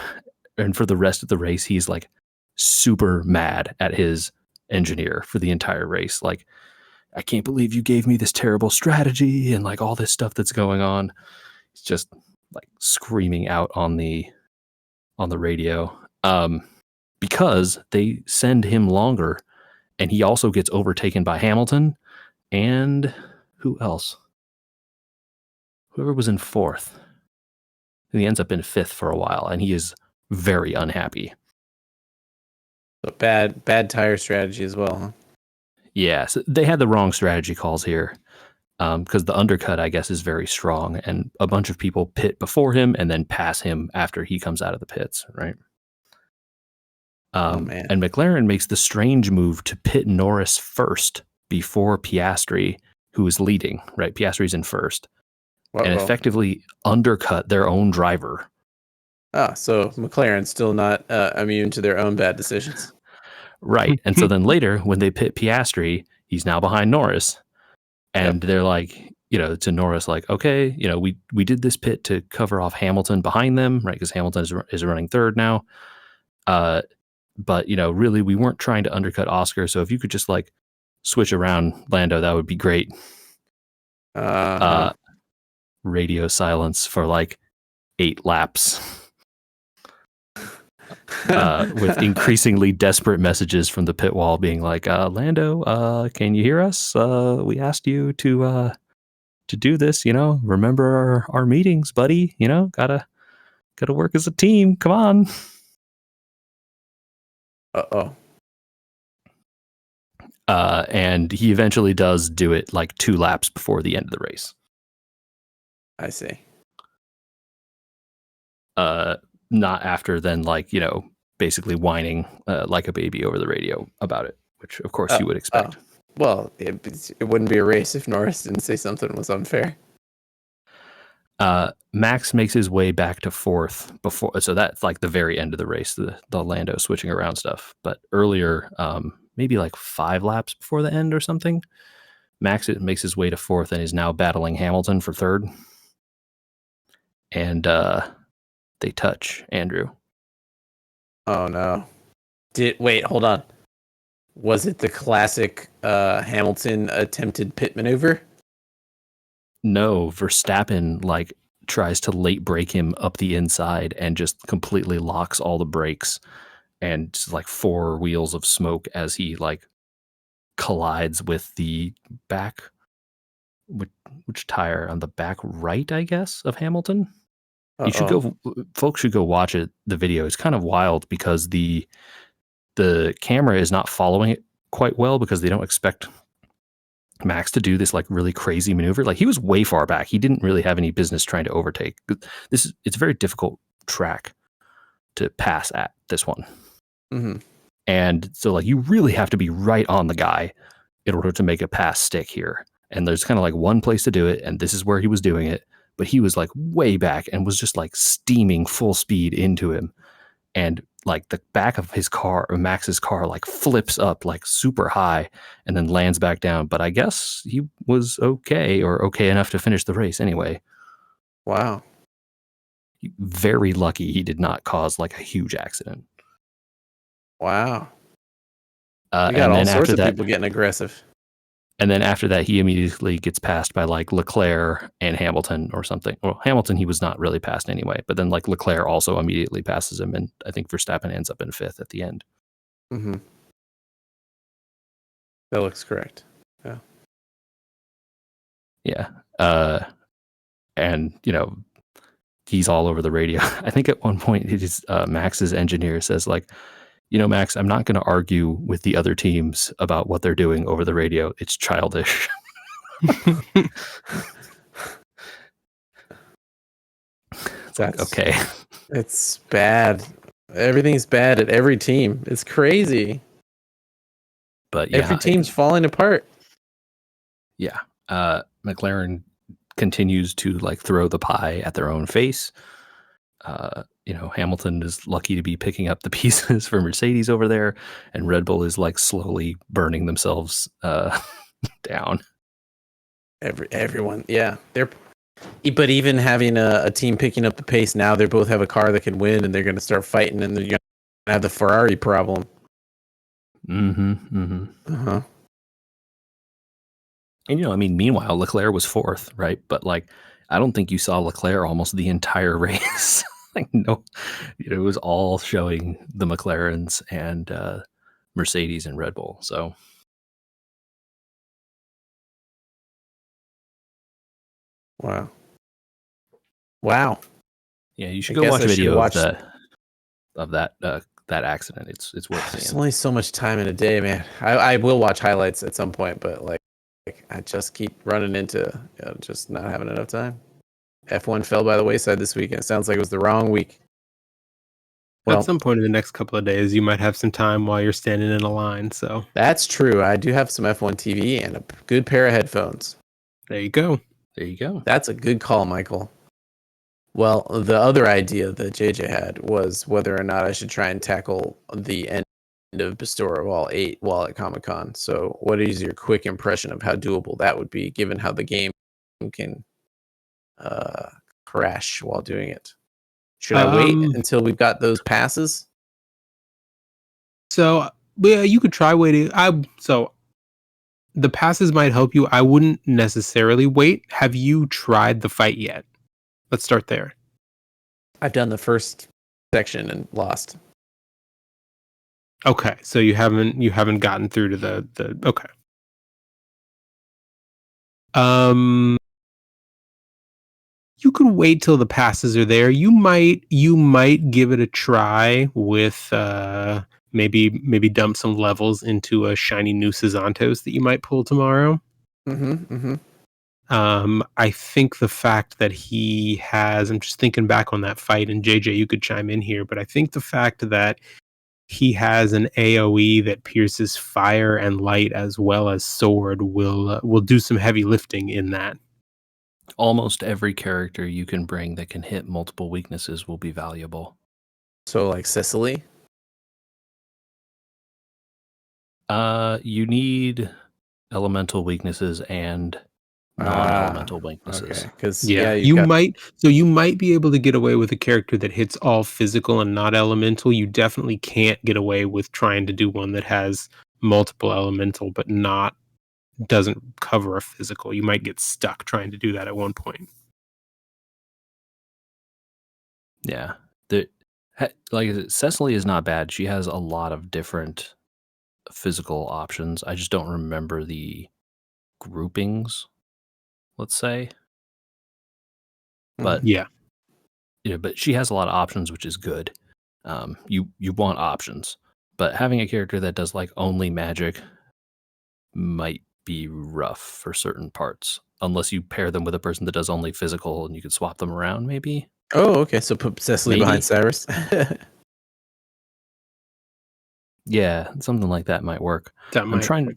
And for the rest of the race, he's like super mad at his engineer for the entire race. Like, I can't believe you gave me this terrible strategy and like all this stuff that's going on. He's just like screaming out on the radio because they send him longer, and he also gets overtaken by Hamilton and who else? Whoever was in fourth. And he ends up in fifth for a while, and he is very unhappy. So bad tire strategy as well, huh? Yeah, so they had the wrong strategy calls here because the undercut, I guess, is very strong, and a bunch of people pit before him and then pass him after he comes out of the pits, right? Man. And McLaren makes the strange move to pit Norris first before Piastri, who is leading, right? Piastri's in first, and effectively undercut their own driver. So McLaren's still not immune to their own bad decisions. Right. And so then later, when they pit Piastri, he's now behind Norris. And they're like, to Norris, like, okay, we did this pit to cover off Hamilton behind them, right? Because Hamilton is running third now. But, really, we weren't trying to undercut Oscar. So if you could just like switch around Lando, that would be great. Radio silence for like 8 laps. With increasingly desperate messages from the pit wall being like, Lando, can you hear us? We asked you to do this, remember our meetings, buddy, gotta work as a team. Come on. And he eventually does do it like 2 laps before the end of the race. I see. Not after then, like, basically whining like a baby over the radio about it, which of course you would expect. Well, it wouldn't be a race if Norris didn't say something was unfair. Max makes his way back to fourth before, so that's like the very end of the race, the Lando switching around stuff. But earlier, maybe like 5 laps before the end or something, Max makes his way to fourth and is now battling Hamilton for third. And they touch, Andrew. Oh no. Wait, hold on. Was it the classic Hamilton attempted pit maneuver? No, Verstappen like tries to late brake him up the inside and just completely locks all the brakes, and just like 4 wheels of smoke as he like collides with the back which tire on the back right, I guess, of Hamilton. Uh-oh. You should go. Folks should go watch it. The video. It's kind of wild because the camera is not following it quite well because they don't expect Max to do this like really crazy maneuver. Like he was way far back. He didn't really have any business trying to overtake. It's a very difficult track to pass at, this one. Mm-hmm. And so like you really have to be right on the guy in order to make a pass stick here. And there's kind of like one place to do it, and this is where he was doing it. But he was like way back and was just like steaming full speed into him. And like the back of his car, or Max's car, like flips up like super high and then lands back down. But I guess he was okay, or okay enough to finish the race anyway. Wow. Very lucky he did not cause like a huge accident. Wow. You And got all then sorts after of that, people getting aggressive. and then after that, he immediately gets passed by like Leclerc and Hamilton or something. Well, Hamilton, he was not really passed anyway, but then like Leclerc also immediately passes him. And I think Verstappen ends up in 5th at the end. Mm-hmm. That looks correct. Yeah. Yeah. And, you know, he's all over the radio. I think at one point, Max's engineer says like, you know, Max, I'm not going to argue with the other teams about what they're doing over the radio. It's childish. It's like, okay. It's bad. Everything's bad at every team. It's crazy. But yeah, every team's falling apart. Yeah. McLaren continues to like throw the pie at their own face. You know, Hamilton is lucky to be picking up the pieces for Mercedes over there, and Red Bull is like slowly burning themselves down. Everyone, yeah, but even having a team picking up the pace now, they both have a car that can win, and they're going to start fighting, and they're going to have the Ferrari problem. Mm-hmm. Mm-hmm. Uh-huh. And you know, I mean, meanwhile, Leclerc was 4th, right? But like, I don't think you saw Leclerc almost the entire race. Like, no, you know, it was all showing the McLarens and Mercedes and Red Bull. So, wow. Yeah, you should go watch a video of that accident. It's worth seeing. There's only so much time in a day, man. I will watch highlights at some point, but like I just keep running into just not having enough time. F1 fell by the wayside this weekend. It sounds like it was the wrong week. Well, at some point in the next couple of days, you might have some time while you're standing in a line. So that's true. I do have some F1 TV and a good pair of headphones. There you go. That's a good call, Michael. Well, the other idea that JJ had was whether or not I should try and tackle the end of Bestower of All 8 while at Comic-Con. So what is your quick impression of how doable that would be, given how the game can crash while doing it? Should I wait until we've got those passes? So, yeah, you could try waiting. So the passes might help you. I wouldn't necessarily wait. Have you tried the fight yet? Let's start there. I've done the first section and lost. Okay, so you haven't gotten through to the okay. You could wait till the passes are there. You might give it a try with maybe dump some levels into a shiny new Santos that you might pull tomorrow. I think the fact that he has, I'm just thinking back on that fight, and JJ, you could chime in here, but I think the fact that he has an AoE that pierces fire and light as well as sword will do some heavy lifting in that. Almost every character you can bring that can hit multiple weaknesses will be valuable. So like Cecily? You need elemental weaknesses and non-elemental weaknesses. Because you might be able to get away with a character that hits all physical and not elemental. You definitely can't get away with trying to do one that has multiple elemental but doesn't cover a physical. You might get stuck trying to do that at one point. Yeah. Like Cecily is not bad. She has a lot of different physical options. I just don't remember the groupings let's say. But Yeah. but she has a lot of options, which is good. You want options, but having a character that does like only magic might be rough for certain parts, unless you pair them with a person that does only physical, and you could swap them around. Maybe. Oh, okay. So put Cecily behind Cyrus. Yeah, something like that might work. That I'm might. trying,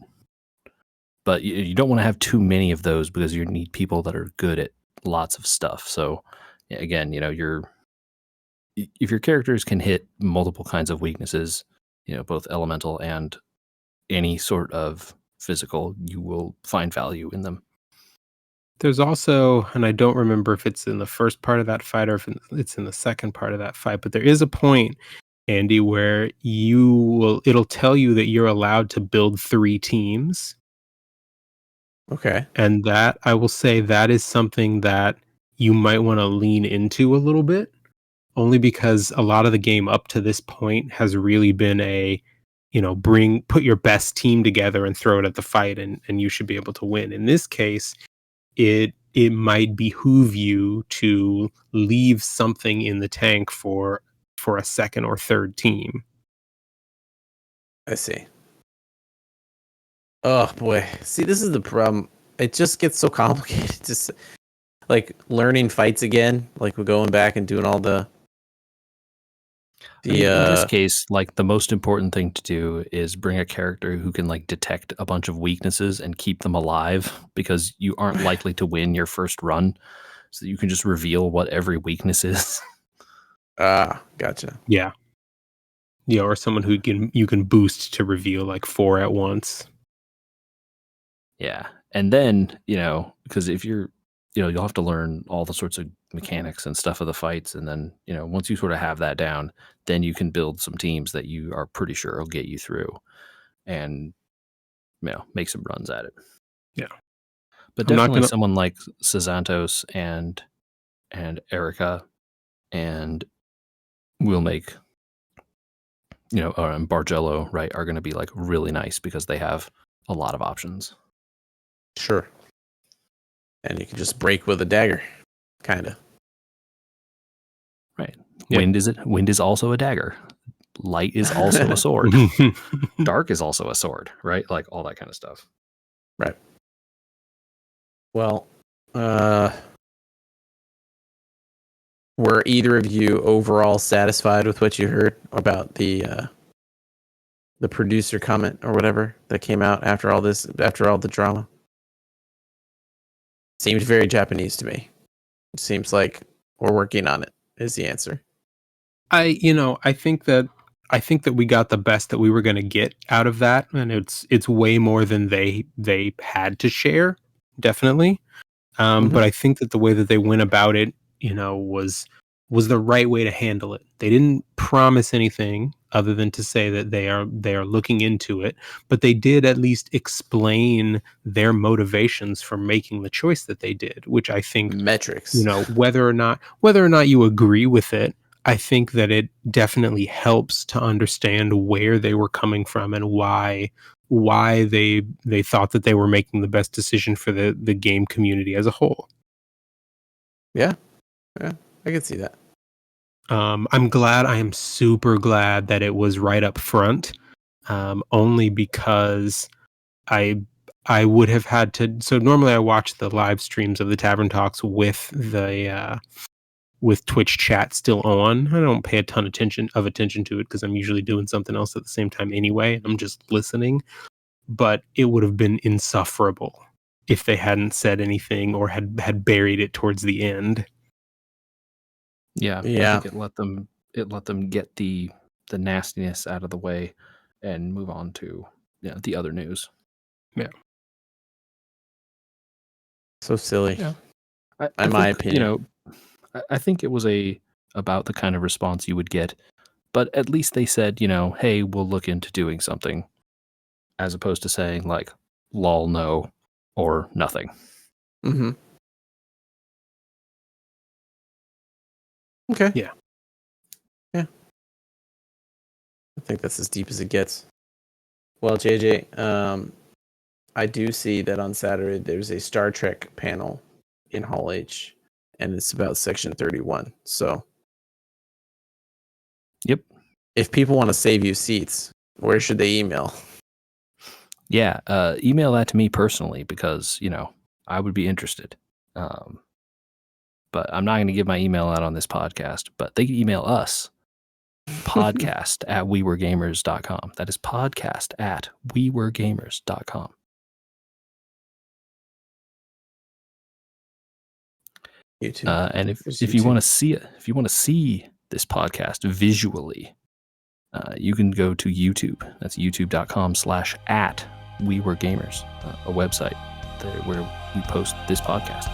but you don't want to have too many of those because you need people that are good at lots of stuff. So again, if your characters can hit multiple kinds of weaknesses, both elemental and any sort of physical, you will find value in them. There's also, and I don't remember if it's in the first part of that fight or if it's in the second part of that fight, but there is a point, Andy, where it'll tell you that you're allowed to build 3 teams. Okay. And that, I will say, that is something that you might want to lean into a little bit, only because a lot of the game up to this point has really been put your best team together and throw it at the fight, and you should be able to win. In this case, it might behoove you to leave something in the tank for a second or third team. I see. Oh boy. See, this is the problem. It just gets so complicated. Just like learning fights again. Like we're going back and doing all the in this case, like the most important thing to do is bring a character who can like detect a bunch of weaknesses and keep them alive, because you aren't likely to win your first run. So you can just reveal what every weakness is. Gotcha. Yeah. Yeah, or someone who you can boost to reveal like 4 at once. Yeah. And then, because if you'll have to learn all the sorts of mechanics and stuff of the fights. And then, once you sort of have that down, then you can build some teams that you are pretty sure will get you through and, make some runs at it. Yeah. But definitely someone like Sazantos and Erica and will make, and Bargello, right, are going to be like really nice because they have a lot of options. Sure. And you can just break with a dagger, kind of. Right. Yep. Wind is also a dagger. Light is also a sword. Dark is also a sword, right? Like all that kind of stuff. Right. Well, were either of you overall satisfied with what you heard about the producer comment or whatever that came out after all the drama? Seemed very Japanese to me. It seems like we're working on it is the answer. I think that we got the best that we were going to get out of that, and it's way more than they had to share, definitely. But I think that the way that they went about it, was the right way to handle it. They didn't promise anything other than to say that they are looking into it, but they did at least explain their motivations for making the choice that they did, which I think metrics. Whether or not you agree with it, I think that it definitely helps to understand where they were coming from and why they thought that they were making the best decision for the game community as a whole. Yeah, I can see that. I am super glad that it was right up front, only because I would have had to. So normally I watch the live streams of the Tavern Talks with with Twitch chat still on. I don't pay a ton attention to it because I'm usually doing something else at the same time anyway. I'm just listening. But it would have been insufferable if they hadn't said anything or had buried it towards the end. Yeah. I think it let them get the nastiness out of the way and move on to the other news. Yeah. So silly. Yeah. In my opinion. I think it was about the kind of response you would get, but at least they said, hey, we'll look into doing something, as opposed to saying like, lol, no, or nothing. Mm-hmm. Okay. Yeah. I think that's as deep as it gets. Well, JJ, I do see that on Saturday there's a Star Trek panel in Hall H, and it's about Section 31. So, Yep. if people want to save you seats, where should they email? Yeah, email that to me personally because, I would be interested. But I'm not going to give my email out on this podcast, but they can email us podcast@weweregamers.com. That is podcast@weweregamers.com. YouTube. And if There's you YouTube. want to see it, if you want to see this podcast visually, you can go to YouTube. That's youtube.com/@weweregamers, a website where we post this podcast.